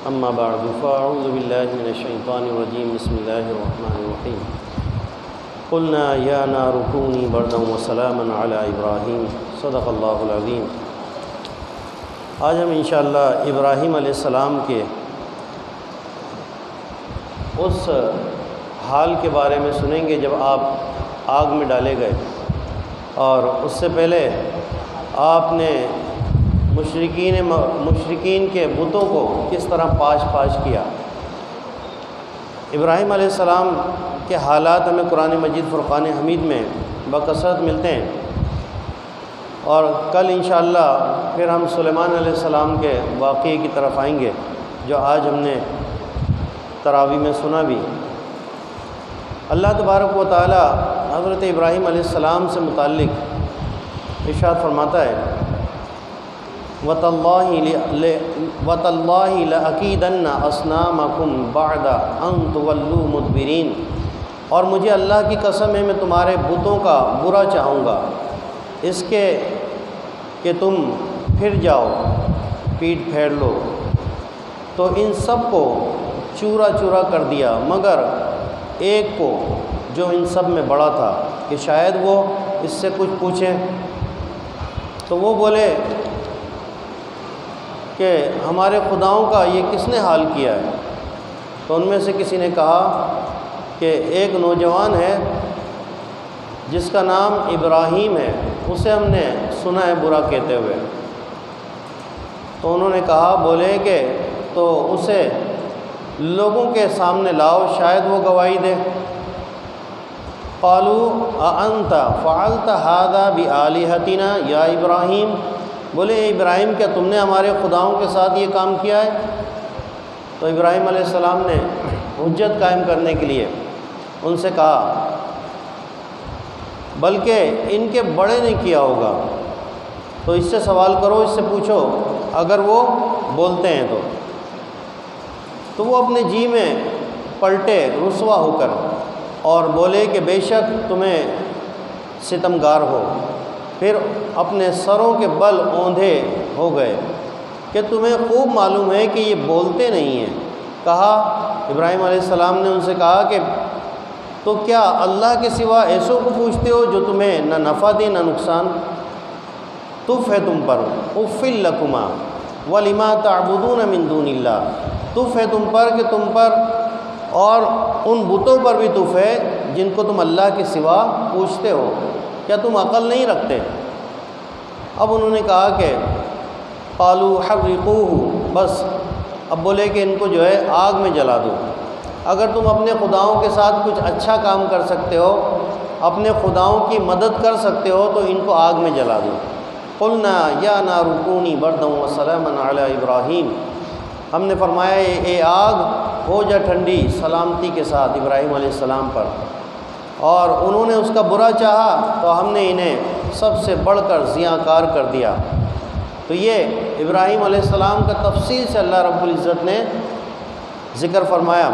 اما بعد فاعوذ باللہ من الشیطان الرجیم بسم اللہ الرحمن الرحیم قلنا یا نار کونی بردا وسلاما علی ابراہیم صدق اللہ العظیم۔ آج ہم انشاءاللہ ابراہیم علیہ السلام کے اس حال کے بارے میں سنیں گے جب آپ آگ میں ڈالے گئے، اور اس سے پہلے آپ نے مشرکین کے بتوں کو کس طرح پاش کیا۔ ابراہیم علیہ السلام کے حالات ہمیں قرآن مجید فرقان حمید میں بکثرت ملتے ہیں، اور کل انشاءاللہ پھر ہم سلیمان علیہ السلام کے واقعے کی طرف آئیں گے جو آج ہم نے تراویح میں سنا بھی۔ اللہ تبارک و تعالی حضرت ابراہیم علیہ السلام سے متعلق ارشاد فرماتا ہے وَتَاللَّهِ لَأَكِيدَنَّ أَصْنَامَكُمْ بَعْدَ أَن تُوَلُّوا مُدْبِرِينَ، اور مجھے اللہ کی قسم ہے میں تمہارے بتوں کا برا چاہوں گا اس کے کہ تم پھر جاؤ، پیٹ پھیر لو۔ تو ان سب کو چورا چورا کر دیا مگر ایک کو جو ان سب میں بڑا تھا کہ شاید وہ اس سے کچھ پوچھیں۔ تو وہ بولے کہ ہمارے خداؤں کا یہ کس نے حال کیا ہے؟ تو ان میں سے کسی نے کہا کہ ایک نوجوان ہے جس کا نام ابراہیم ہے، اسے ہم نے سنا ہے برا کہتے ہوئے۔ تو انہوں نے کہا، بولے کہ تو اسے لوگوں کے سامنے لاؤ، شاید وہ گواہی دے۔ قالوا اانت فعلت هذا بآلهتنا یا ابراہیم، بولے ابراہیم کیا تم نے ہمارے خداؤں کے ساتھ یہ کام کیا ہے؟ تو ابراہیم علیہ السلام نے حجت قائم کرنے کے لیے ان سے کہا بلکہ ان کے بڑے نے کیا ہوگا، تو اس سے سوال کرو، اس سے پوچھو اگر وہ بولتے ہیں تو وہ اپنے جی میں پلٹے رسوا ہو کر اور بولے کہ بے شک تمہیں ستمگار ہو، پھر اپنے سروں کے بل اوندھے ہو گئے کہ تمہیں خوب معلوم ہے کہ یہ بولتے نہیں ہیں۔ کہا ابراہیم علیہ السلام نے ان سے کہا کہ تو کیا اللہ کے سوا ایسوں کو پوچھتے ہو جو تمہیں نہ نفع دے نہ نقصان؟ تف ہے تم پر اف لکما ولما تعبدون من دون اللہ، تف ہے تم پر کہ تم پر اور ان بتوں پر بھی تف ہے جن کو تم اللہ کے سوا پوچھتے ہو، کیا تم عقل نہیں رکھتے؟ اب انہوں نے کہا کہ قالوا حرقوہ، بس اب بولے کہ ان کو جو ہے آگ میں جلا دو، اگر تم اپنے خداؤں کے ساتھ کچھ اچھا کام کر سکتے ہو، اپنے خداؤں کی مدد کر سکتے ہو تو ان کو آگ میں جلا دو۔ قلنا یا نار کونی بردا وسلاما علی ابراہیم، ہم نے فرمایا اے آگ ہو جا ٹھنڈی سلامتی کے ساتھ ابراہیم علیہ السلام پر، اور انہوں نے اس کا برا چاہا تو ہم نے انہیں سب سے بڑھ کر زیاں کار کر دیا۔ تو یہ ابراہیم علیہ السلام کا تفصیل سے اللہ رب العزت نے ذکر فرمایا۔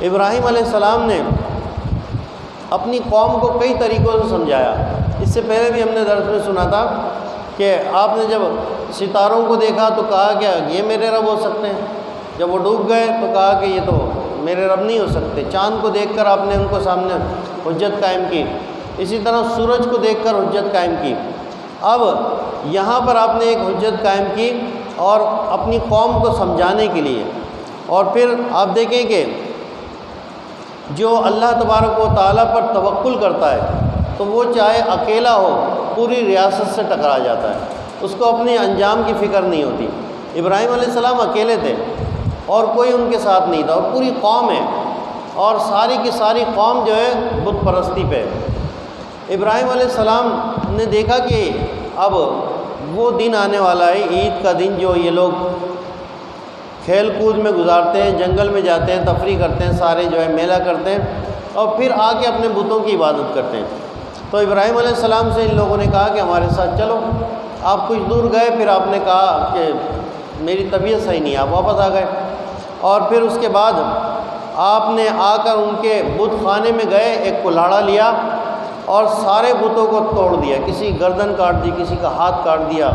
ابراہیم علیہ السلام نے اپنی قوم کو کئی طریقوں سے سمجھایا۔ اس سے پہلے بھی ہم نے درس میں سنا تھا کہ آپ نے جب ستاروں کو دیکھا تو کہا کہ یہ میرے رب ہو سکتے ہیں، جب وہ ڈوب گئے تو کہا کہ یہ تو میرے رب نہیں ہو سکتے۔ چاند کو دیکھ کر آپ نے ان کو سامنے حجت قائم کی، اسی طرح سورج کو دیکھ کر حجت قائم کی۔ اب یہاں پر آپ نے ایک حجت قائم کی اور اپنی قوم کو سمجھانے کے لیے، اور پھر آپ دیکھیں کہ جو اللہ تبارک و تعالیٰ پر توکل کرتا ہے تو وہ چاہے اکیلا ہو پوری ریاست سے ٹکرا جاتا ہے، اس کو اپنے انجام کی فکر نہیں ہوتی۔ ابراہیم علیہ السلام اکیلے تھے اور کوئی ان کے ساتھ نہیں تھا، اور پوری قوم ہے اور ساری کی ساری قوم جو ہے بت پرستی پہ۔ ابراہیم علیہ السلام نے دیکھا کہ اب وہ دن آنے والا ہے، عید کا دن، جو یہ لوگ کھیل کود میں گزارتے ہیں، جنگل میں جاتے ہیں، تفریح کرتے ہیں، سارے جو ہے میلہ کرتے ہیں اور پھر آ کے اپنے بتوں کی عبادت کرتے ہیں۔ تو ابراہیم علیہ السلام سے ان لوگوں نے کہا کہ ہمارے ساتھ چلو۔ آپ کچھ دور گئے، پھر آپ نے کہا کہ میری طبیعت صحیح نہیں، آپ واپس آ گئے، اور پھر اس کے بعد آپ نے آ کر ان کے بت خانے میں گئے، ایک کلاڑا لیا اور سارے بتوں کو توڑ دیا، کسی گردن کاٹ دی، کسی کا ہاتھ کاٹ دیا،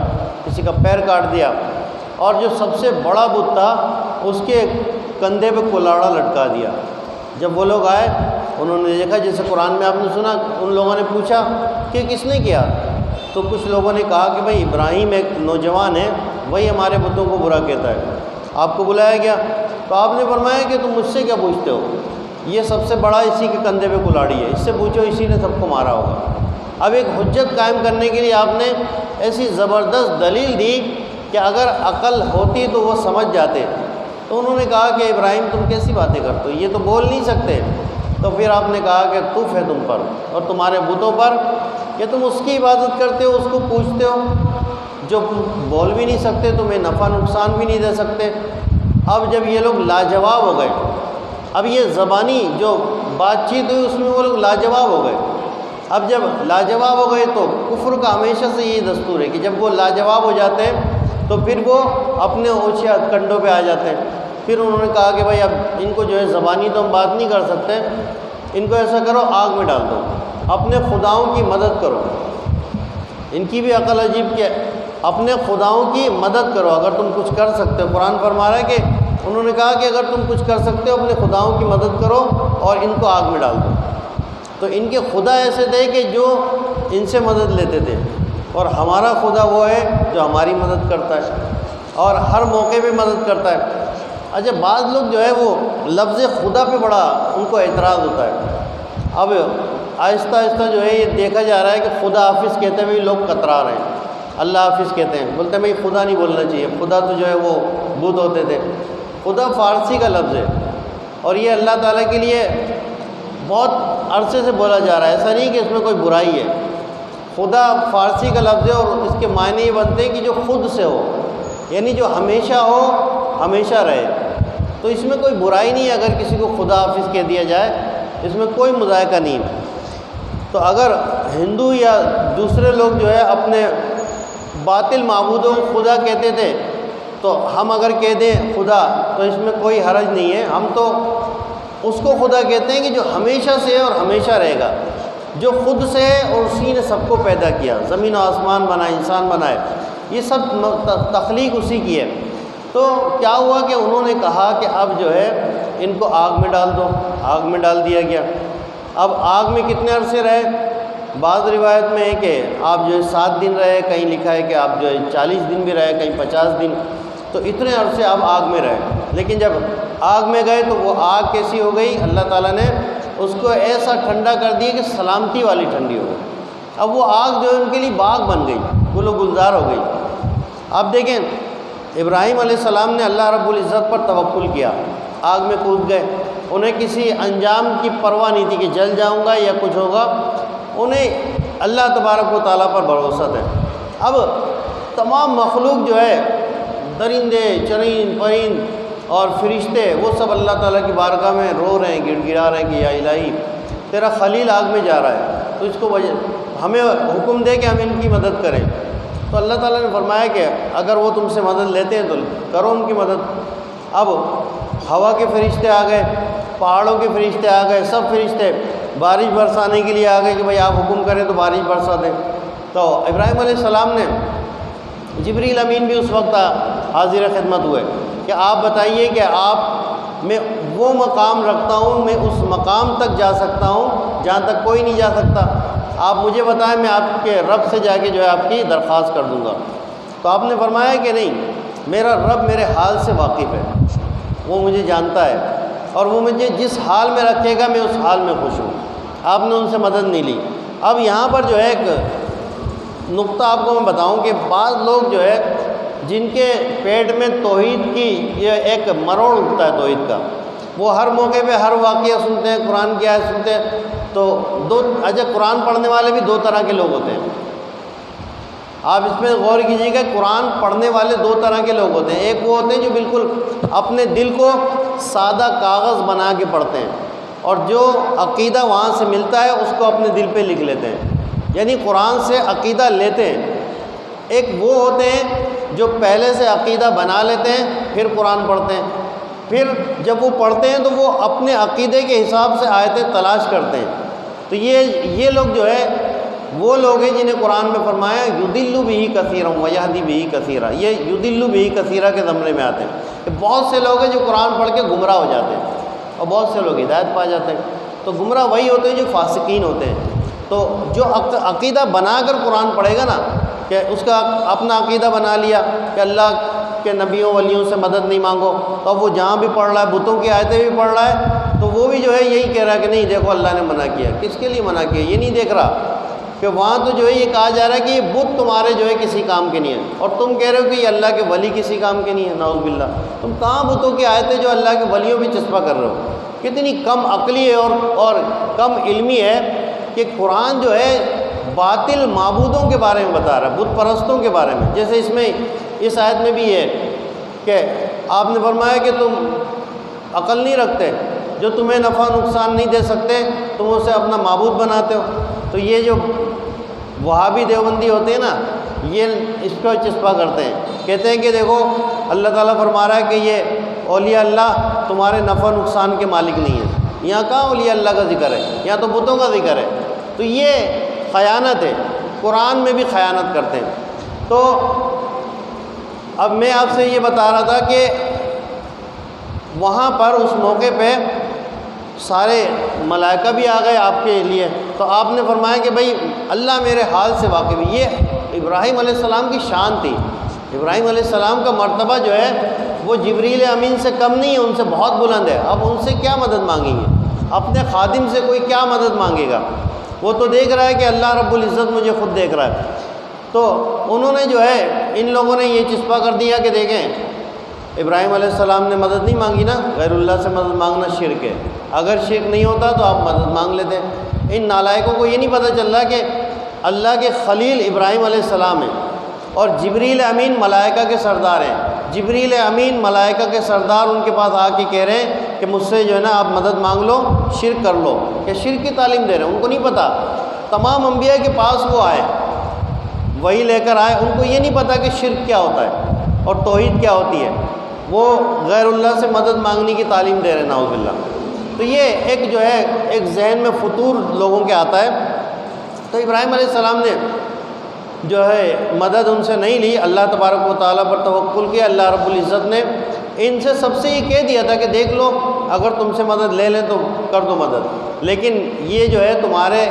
کسی کا پیر کاٹ دیا، اور جو سب سے بڑا بت تھا اس کے کندھے پہ کلاڑا لٹکا دیا۔ جب وہ لوگ آئے انہوں نے دیکھا، جیسے قرآن میں آپ نے سنا، ان لوگوں نے پوچھا کہ کس نے کیا؟ تو کچھ لوگوں نے کہا کہ بھائی ابراہیم ایک نوجوان ہے، وہی ہمارے بتوں کو برا کہتا ہے، آپ کو بلایا گیا۔ تو آپ نے فرمایا کہ تم مجھ سے کیا پوچھتے ہو، یہ سب سے بڑا اسی کے کندھے پہ کلاڑی ہے، اس سے پوچھو، اسی نے سب کو مارا ہوگا۔ اب ایک حجت قائم کرنے کے لیے آپ نے ایسی زبردست دلیل دی کہ اگر عقل ہوتی تو وہ سمجھ جاتے۔ تو انہوں نے کہا کہ ابراہیم تم کیسی باتیں کرتے ہو، یہ تو بول نہیں سکتے۔ تو پھر آپ نے کہا کہ طوف ہے تم پر اور تمہارے بتوں پر کہ تم اس کی عبادت کرتے ہو، اس کو پوچھتے ہو جو بول بھی نہیں سکتے، تمہیں نفع نقصان بھی نہیں دے سکتے۔ اب جب یہ لوگ لاجواب ہو گئے، اب یہ زبانی جو بات چیت ہوئی اس میں وہ لوگ لاجواب ہو گئے۔ اب جب لاجواب ہو گئے تو کفر کا ہمیشہ سے یہی دستور ہے کہ جب وہ لاجواب ہو جاتے ہیں تو پھر وہ اپنے اونچے کنڈوں پہ آ جاتے ہیں۔ پھر انہوں نے کہا کہ بھائی اب ان کو جو ہے زبانی تو ہم بات نہیں کر سکتے، ان کو ایسا کرو آگ میں ڈال دو، اپنے خداؤں کی مدد کرو۔ ان کی بھی عقل عجیب کہ اپنے خداؤں کی مدد کرو اگر تم کچھ کر سکتے ہو۔ قرآن فرما رہا ہے کہ انہوں نے کہا کہ اگر تم کچھ کر سکتے ہو اپنے خداؤں کی مدد کرو اور ان کو آگ میں ڈال دو۔ تو ان کے خدا ایسے تھے کہ جو ان سے مدد لیتے تھے، اور ہمارا خدا وہ ہے جو ہماری مدد کرتا ہے اور ہر موقع پہ مدد کرتا ہے۔ اچھا بعض لوگ جو ہے وہ لفظ خدا پہ بڑا ان کو اعتراض ہوتا ہے۔ اب آہستہ آہستہ جو ہے یہ دیکھا جا رہا ہے کہ خدا حافظ کہتے ہوئے لوگ کترا رہے ہیں، اللہ حافظ کہتے ہیں، بولتے ہیں بھائی خدا نہیں بولنا چاہیے، خدا تو جو ہے وہ بت ہوتے تھے۔ خدا فارسی کا لفظ ہے اور یہ اللہ تعالیٰ کے لیے بہت عرصے سے بولا جا رہا ہے، ایسا نہیں کہ اس میں کوئی برائی ہے۔ خدا فارسی کا لفظ ہے اور اس کے معنی یہ بنتے ہیں کہ جو خود سے ہو، یعنی جو ہمیشہ ہو، ہمیشہ رہے۔ تو اس میں کوئی برائی نہیں ہے اگر کسی کو خدا حافظ کہہ دیا جائے، اس میں کوئی مذائقہ نہیں ہے۔ تو اگر ہندو یا دوسرے لوگ جو ہے اپنے باطل معبودوں کو خدا کہتے تھے تو ہم اگر کہہ دیں خدا تو اس میں کوئی حرج نہیں ہے۔ ہم تو اس کو خدا کہتے ہیں کہ جو ہمیشہ سے ہے اور ہمیشہ رہے گا، جو خود سے ہے اور اسی نے سب کو پیدا کیا، زمین و آسمان بنائے، انسان بنائے، یہ سب تخلیق اسی کی ہے۔ تو کیا ہوا کہ انہوں نے کہا کہ اب جو ہے ان کو آگ میں ڈال دو، آگ میں ڈال دیا گیا۔ اب آگ میں کتنے عرصے رہے؟ بعض روایت میں ہے کہ آپ جو ہے 7 دن رہے، کہیں لکھا ہے کہ آپ جو ہے 40 دن بھی رہے، کہیں 50 دن، تو اتنے عرصے آپ آگ میں رہے۔ لیکن جب آگ میں گئے تو وہ آگ کیسی ہو گئی؟ اللہ تعالیٰ نے اس کو ایسا ٹھنڈا کر دیا کہ سلامتی والی ٹھنڈی ہو گئی۔ اب وہ آگ جو ہے ان کے لیے باغ بن گئی، گل و گلزار ہو گئی۔ آپ دیکھیں ابراہیم علیہ السلام نے اللہ رب العزت پر توکل کیا، آگ میں کود گئے، انہیں کسی انجام کی پرواہ نہیں تھی کہ جل جاؤں گا یا کچھ ہوگا، انہیں اللہ تبارک و تعالیٰ پر بھروسہ تھا۔ اب تمام مخلوق جو ہے، درندے، چرند، پرند اور فرشتے، وہ سب اللہ تعالیٰ کی بارگاہ میں رو رہے ہیں، گڑ گڑا رہے ہیں کہ یا الہی تیرا خلیل آگ میں جا رہا ہے، تو اس کو ہمیں حکم دے کہ ہم ان کی مدد کریں۔ تو اللہ تعالیٰ نے فرمایا کہ اگر وہ تم سے مدد لیتے ہیں تو کرو ان کی مدد۔ اب ہوا کے فرشتے آ گئے، پہاڑوں کے فرشتے آ گئے، سب فرشتے بارش برسانے کے لیے آ گئے کہ بھائی آپ حکم کریں تو بارش برسا دیں۔ تو ابراہیم علیہ السلام نے، جبریل امین بھی اس وقت حاضر خدمت ہوئے کہ آپ بتائیے کہ میں وہ مقام رکھتا ہوں، میں اس مقام تک جا سکتا ہوں جہاں تک کوئی نہیں جا سکتا، آپ مجھے بتائیں، میں آپ کے رب سے جا کے جو ہے آپ کی درخواست کر دوں گا۔ تو آپ نے فرمایا کہ نہیں، میرا رب میرے حال سے واقف ہے، وہ مجھے جانتا ہے اور وہ مجھے جس حال میں رکھے گا میں اس حال میں خوش ہوں۔ آپ نے ان سے مدد نہیں لی۔ اب یہاں پر جو ہے ایک نقطہ آپ کو میں بتاؤں کہ بعض لوگ جو ہے جن کے پیٹ میں توحید کی یہ ایک مروڑ اٹھتا ہے توحید کا، وہ ہر موقع پہ ہر واقعہ سنتے ہیں، قرآن کی آیت سنتے ہیں، تو قرآن پڑھنے والے بھی 2 طرح کے لوگ ہوتے ہیں۔ آپ اس میں غور کیجیے گا، قرآن پڑھنے والے 2 طرح کے لوگ ہوتے ہیں۔ ایک وہ ہوتے ہیں جو بالکل اپنے دل کو سادہ کاغذ بنا کے پڑھتے ہیں اور جو عقیدہ وہاں سے ملتا ہے اس کو اپنے دل پہ لکھ لیتے ہیں، یعنی قرآن سے عقیدہ لیتے ہیں۔ ایک وہ ہوتے ہیں جو پہلے سے عقیدہ بنا لیتے ہیں پھر قرآن پڑھتے ہیں، پھر جب وہ پڑھتے ہیں تو وہ اپنے عقیدے کے حساب سے آیتیں تلاش کرتے ہیں۔ تو یہ لوگ جو ہے وہ لوگ ہیں جنہیں قرآن میں فرمایا یضل بہ کثیرا ویہدی بہ کثیرا، یہ یضل بہ کثیرا کے زمرے میں آتے ہیں کہ بہت سے لوگ ہیں جو قرآن پڑھ کے گمراہ ہو جاتے ہیں اور بہت سے لوگ ہدایت پا جاتے ہیں۔ تو گمراہ وہی ہوتے ہیں جو فاسقین ہوتے ہیں۔ تو جو عقیدہ بنا کر قرآن پڑھے گا نا، کہ اس کا اپنا عقیدہ بنا لیا کہ اللہ کہ نبیوں ولیوں سے مدد نہیں مانگو، تو اب وہ جہاں بھی پڑھ رہا ہے بتوں کی آیتیں بھی پڑھ رہا ہے، تو وہ بھی جو ہے یہی کہہ رہا ہے کہ نہیں دیکھو اللہ نے منع کیا۔ کس کے لیے منع کیا؟ یہ نہیں دیکھ رہا کہ وہاں تو جو ہے یہ کہا جا رہا ہے کہ یہ بت تمہارے جو ہے کسی کام کے نہیں ہیں، اور تم کہہ رہے ہو کہ یہ اللہ کے ولی کسی کام کے نہیں ہیں، نعوذ باللہ۔ تم کہاں بتوں کی آیتیں جو اللہ کے ولیوں بھی چسپاں کر رہے ہو؟ کتنی کم عقلی ہے اور کم علمی ہے کہ قرآن جو ہے باطل معبودوں کے بارے میں بتا رہا ہے، بت پرستوں کے بارے میں۔ جیسے اس آیت میں بھی ہے کہ آپ نے فرمایا کہ تم عقل نہیں رکھتے، جو تمہیں نفع نقصان نہیں دے سکتے تم اسے اپنا معبود بناتے ہو۔ تو یہ جو وہابی دیوبندی ہوتے ہیں نا، یہ اس کو چسپا کرتے ہیں، کہتے ہیں کہ دیکھو اللہ تعالیٰ فرما رہا ہے کہ یہ اولیاء اللہ تمہارے نفع نقصان کے مالک نہیں ہیں۔ یہاں کہاں اولیاء اللہ کا ذکر ہے؟ یہاں تو بتوں کا ذکر ہے۔ تو یہ خیانت ہے، قرآن میں بھی خیانت کرتے ہیں۔ تو اب میں آپ سے یہ بتا رہا تھا کہ وہاں پر اس موقع پہ سارے ملائکہ بھی آ گئے آپ کے لیے، تو آپ نے فرمایا کہ بھائی اللہ میرے حال سے واقف ہے۔ یہ ابراہیم علیہ السلام کی شان تھی۔ ابراہیم علیہ السلام کا مرتبہ جو ہے وہ جبریل امین سے کم نہیں ہے، ان سے بہت بلند ہے۔ اب ان سے کیا مدد مانگیں گے؟ اپنے خادم سے کوئی کیا مدد مانگے گا؟ وہ تو دیکھ رہا ہے کہ اللہ رب العزت مجھے خود دیکھ رہا ہے۔ تو انہوں نے جو ہے ان لوگوں نے یہ چسپا کر دیا کہ دیکھیں ابراہیم علیہ السلام نے مدد نہیں مانگی نا، غیر اللہ سے مدد مانگنا شرک ہے، اگر شرک نہیں ہوتا تو آپ مدد مانگ لیتے۔ ان نالائقوں کو یہ نہیں پتہ چل رہا کہ اللہ کے خلیل ابراہیم علیہ السلام ہیں اور جبریل امین ملائکہ کے سردار ہیں۔ جبریل امین ملائکہ کے سردار ان کے پاس آ کے کہہ رہے ہیں کہ مجھ سے جو ہے نا آپ مدد مانگ لو، شرک کر لو، کہ شرک کی تعلیم دے رہے ہیں۔ ان کو نہیں پتہ، تمام انبیاء کے پاس وہ آئے، وہی لے کر آئے، ان کو یہ نہیں پتہ کہ شرک کیا ہوتا ہے اور توحید کیا ہوتی ہے۔ وہ غیر اللہ سے مدد مانگنے کی تعلیم دے رہے ہیں، نعوذ باللہ۔ تو یہ ایک جو ہے ایک ذہن میں فطور لوگوں کے آتا ہے۔ تو ابراہیم علیہ السلام نے جو ہے مدد ان سے نہیں لی، اللہ تبارک و تعالیٰ پر توکل کیا۔ اللہ رب العزت نے ان سے سب سے یہ کہہ دیا تھا کہ دیکھ لو اگر تم سے مدد لے لیں تو کر دو مدد، لیکن یہ جو ہے تمہارے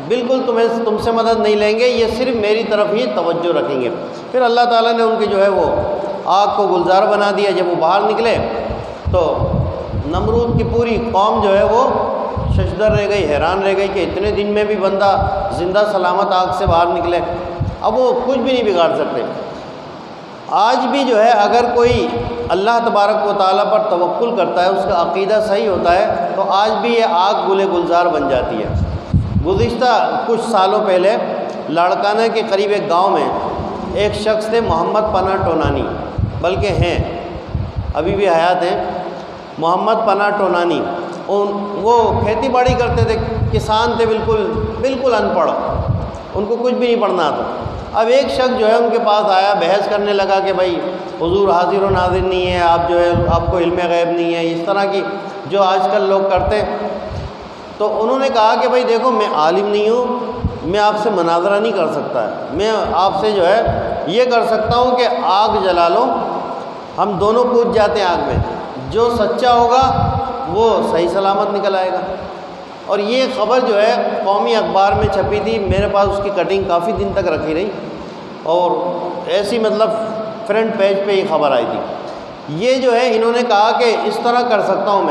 بالکل تم سے مدد نہیں لیں گے، یہ صرف میری طرف ہی توجہ رکھیں گے۔ پھر اللہ تعالیٰ نے ان کی جو ہے وہ آگ کو گلزار بنا دیا۔ جب وہ باہر نکلے تو نمرود کی پوری قوم جو ہے وہ ششدر رہ گئی، حیران رہ گئی کہ اتنے دن میں بھی بندہ زندہ سلامت آگ سے باہر نکلے۔ اب وہ کچھ بھی نہیں بگاڑ سکتے۔ آج بھی جو ہے اگر کوئی اللہ تبارک و تعالیٰ پر توکل کرتا ہے، اس کا عقیدہ صحیح ہوتا ہے، تو آج بھی یہ آگ گلے گلزار بن جاتی ہے۔ گزشتہ کچھ سالوں پہلے لاڑکانہ کے قریب ایک گاؤں میں ایک شخص تھے محمد پناہ ٹونانی، بلکہ ہیں ابھی بھی حیات ہیں، محمد پناہ ٹونانی۔ وہ کھیتی باڑی کرتے تھے، کسان تھے، بالکل ان پڑھ، ان کو کچھ بھی نہیں پڑھنا آتا۔ اب ایک شخص جو ہے ان کے پاس آیا، بحث کرنے لگا کہ بھائی حضور حاضر و ناظر نہیں ہے، آپ جو ہے آپ کو علم غیب نہیں ہے، اس طرح کی جو آج کل لوگ کرتے ہیں۔ تو انہوں نے کہا کہ بھائی دیکھو میں عالم نہیں ہوں، میں آپ سے مناظرہ نہیں کر سکتا ہے، میں آپ سے جو ہے یہ کر سکتا ہوں کہ آگ جلا لو، ہم دونوں کود جاتے ہیں آگ میں، جو سچا ہوگا وہ صحیح سلامت نکل آئے گا۔ اور یہ خبر جو ہے قومی اخبار میں چھپی تھی، میرے پاس اس کی کٹنگ کافی دن تک رکھی رہی، اور ایسی مطلب فرنٹ پیج پہ یہ خبر آئی تھی۔ یہ جو ہے انہوں نے کہا کہ اس طرح کر سکتا ہوں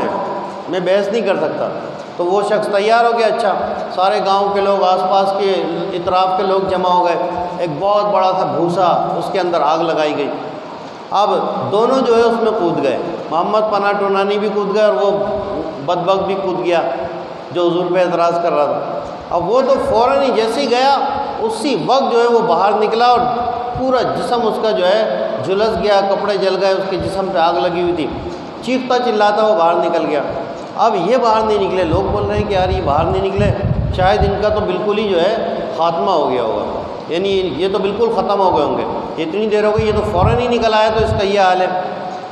میں بحث نہیں کر سکتا۔ تو وہ شخص تیار ہو گیا، اچھا سارے گاؤں کے لوگ، آس پاس کے اطراف کے لوگ جمع ہو گئے، ایک بہت بڑا سا بھوسا، اس کے اندر آگ لگائی گئی۔ اب دونوں جو ہے اس میں کود گئے، محمد پناہ ٹونانی بھی کود گئے اور وہ بدبخت بھی کود گیا جو حضور پہ اعتراض کر رہا تھا۔ اب وہ تو فوراً ہی جیسے ہی گیا اسی وقت جو ہے وہ باہر نکلا اور پورا جسم اس کا جو ہے جھلس گیا، کپڑے جل گئے، اس کے جسم پہ آگ لگی ہوئی تھی، چیختا چلاتا وہ باہر نکل گیا۔ اب یہ باہر نہیں نکلے، لوگ بول رہے ہیں کہ یار یہ باہر نہیں نکلے، شاید ان کا تو بالکل ہی جو ہے خاتمہ ہو گیا ہوگا، یعنی یہ تو بالکل ختم ہو گئے ہوں گے، اتنی دیر ہو گئی، یہ تو فوراً ہی نکل آیا تو اس کا یہ حال ہے۔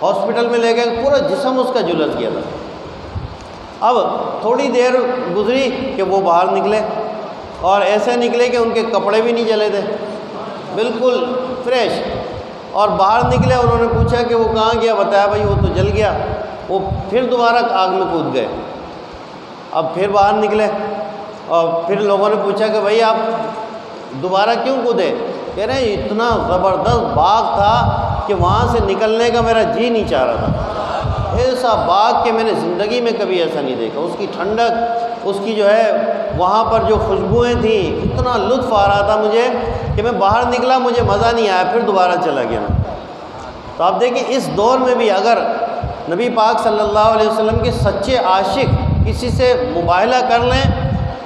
ہاسپٹل میں لے گئے، پورا جسم اس کا جھلس گیا تھا۔ اب تھوڑی دیر گزری کہ وہ باہر نکلے، اور ایسے نکلے کہ ان کے کپڑے بھی نہیں جلے تھے، بالکل فریش، اور باہر نکلے، انہوں نے پوچھا کہ وہ کہاں گیا، بتایا بھائی وہ تو جل گیا۔ وہ پھر دوبارہ آگ میں کود گئے، اب پھر باہر نکلے، اور پھر لوگوں نے پوچھا کہ بھائی آپ دوبارہ کیوں کودے؟ کہہ رہے ہیں اتنا زبردست باغ تھا کہ وہاں سے نکلنے کا میرا جی نہیں چاہ رہا تھا، ایسا باغ کہ میں نے زندگی میں کبھی ایسا نہیں دیکھا، اس کی ٹھنڈک، اس کی جو ہے وہاں پر جو خوشبوئیں تھیں، اتنا لطف آ رہا تھا مجھے کہ میں باہر نکلا، مجھے مزہ نہیں آیا، پھر دوبارہ چلا گیا میں۔ تو آپ دیکھیں اس دور میں بھی اگر نبی پاک صلی اللہ علیہ وسلم کے سچے عاشق کسی سے مباہلہ کر لیں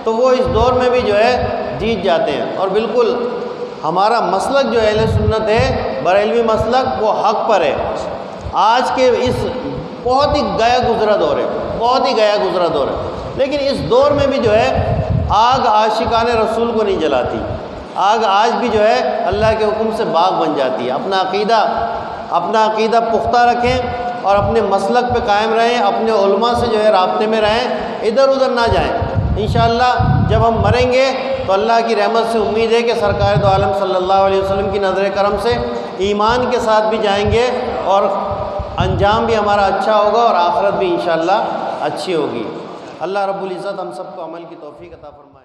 تو وہ اس دور میں بھی جو ہے جیت جاتے ہیں۔ اور بالکل ہمارا مسلک جو اہل سنت ہے، بریلوی مسلک، وہ حق پر ہے۔ آج کے اس بہت ہی گیا گزرا دور ہے، بہت ہی گیا گزرا دور ہے، لیکن اس دور میں بھی جو ہے آگ عاشقان رسول کو نہیں جلاتی، آگ آج بھی جو ہے اللہ کے حکم سے باغ بن جاتی ہے۔ اپنا عقیدہ پختہ رکھیں اور اپنے مسلک پہ قائم رہیں، اپنے علماء سے جو ہے رابطے میں رہیں، ادھر ادھر نہ جائیں۔ انشاءاللہ جب ہم مریں گے تو اللہ کی رحمت سے امید ہے کہ سرکار دو عالم صلی اللہ علیہ وسلم کی نظر کرم سے ایمان کے ساتھ بھی جائیں گے، اور انجام بھی ہمارا اچھا ہوگا، اور آخرت بھی انشاءاللہ اچھی ہوگی۔ اللہ رب العزت ہم سب کو عمل کی توفیق عطا فرمائے۔